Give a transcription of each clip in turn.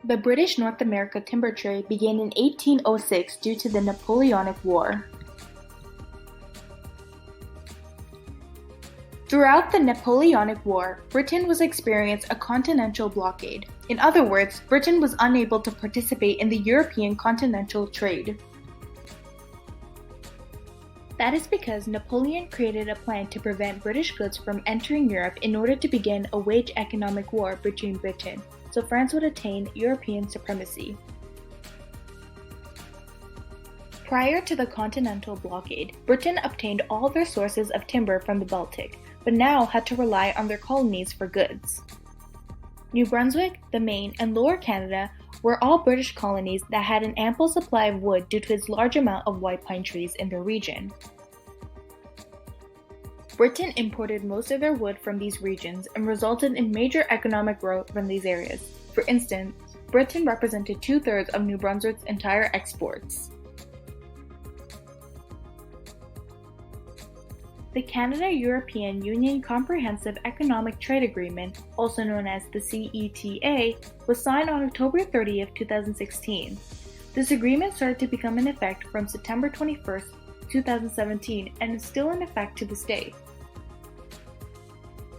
The British North America timber trade began in 1806 due to the Napoleonic War. Throughout the Napoleonic War, Britain was experiencing a continental blockade. In other words, Britain was unable to participate in the European continental trade. That is because Napoleon created a plan to prevent British goods from entering Europe in order to begin a wage economic war between Britain, so France would attain European supremacy. Prior to the continental blockade, Britain obtained all their sources of timber from the Baltic, but now had to rely on their colonies for goods. New Brunswick, the Maine, and Lower Canada were all British colonies that had an ample supply of wood due to its large amount of white pine trees in their region. Britain imported most of their wood from these regions and resulted in major economic growth from these areas. For instance, Britain represented 2/3 of New Brunswick's entire exports. The Canada-European Union Comprehensive Economic Trade Agreement, also known as the CETA, was signed on October 30, 2016. This agreement started to become in effect from September 21, 2017, and is still in effect to this day.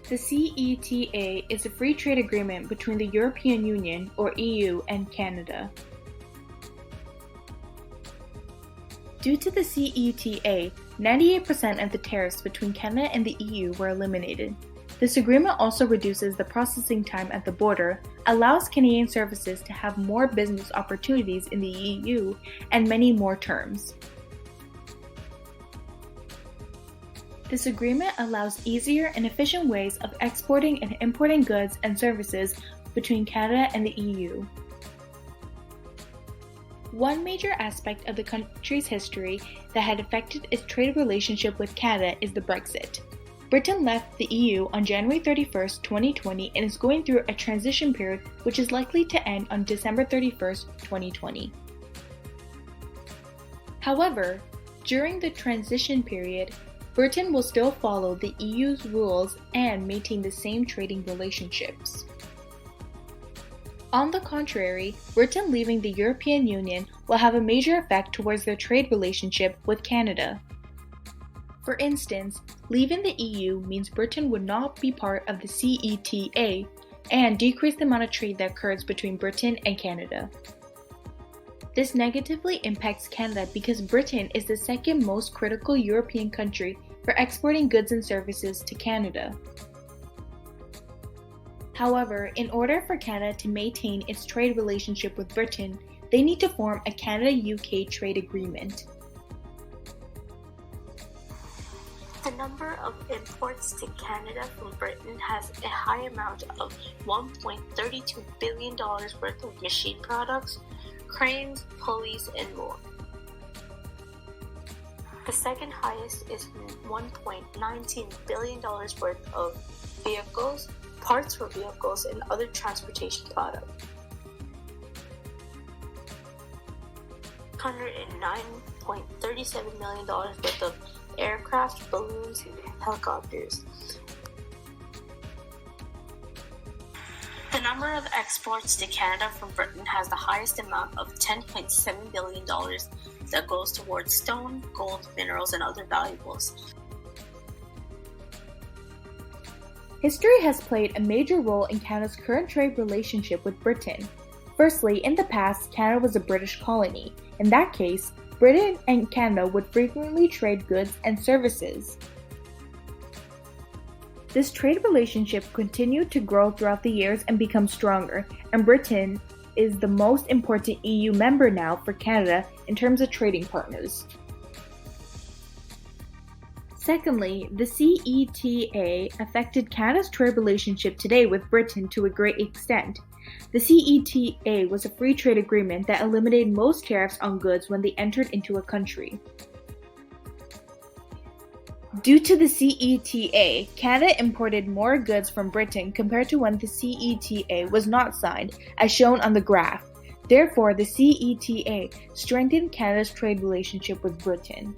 The CETA is a free trade agreement between the European Union, or EU, and Canada. Due to the CETA, 98% of the tariffs between Canada and the EU were eliminated. This agreement also reduces the processing time at the border, allows Canadian services to have more business opportunities in the EU, and many more terms. This agreement allows easier and efficient ways of exporting and importing goods and services between Canada and the EU. One major aspect of the country's history that had affected its trade relationship with Canada is the Brexit. Britain left the EU on January 31, 2020 and is going through a transition period which is likely to end on December 31, 2020. However, during the transition period, Britain will still follow the EU's rules and maintain the same trading relationships. On the contrary, Britain leaving the European Union will have a major effect towards their trade relationship with Canada. For instance, leaving the EU means Britain would not be part of the CETA and decrease the amount of trade that occurs between Britain and Canada. This negatively impacts Canada because Britain is the second most critical European country for exporting goods and services to Canada. However, in order for Canada to maintain its trade relationship with Britain, they need to form a Canada-UK trade agreement. The number of imports to Canada from Britain has a high amount of $1.32 billion worth of machine products, cranes, pulleys, and more. The second highest is $1.19 billion worth of vehicles, parts for vehicles, and other transportation products. $109.37 million worth of aircraft, balloons, and helicopters. The number of exports to Canada from Britain has the highest amount of $10.7 billion that goes towards stone, gold, minerals, and other valuables. History has played a major role in Canada's current trade relationship with Britain. Firstly, in the past, Canada was a British colony. In that case, Britain and Canada would frequently trade goods and services. This trade relationship continued to grow throughout the years and become stronger, and Britain is the most important EU member now for Canada in terms of trading partners. Secondly, the CETA affected Canada's trade relationship today with Britain to a great extent. The CETA was a free trade agreement that eliminated most tariffs on goods when they entered into a country. Due to the CETA, Canada imported more goods from Britain compared to when the CETA was not signed, as shown on the graph. Therefore, the CETA strengthened Canada's trade relationship with Britain.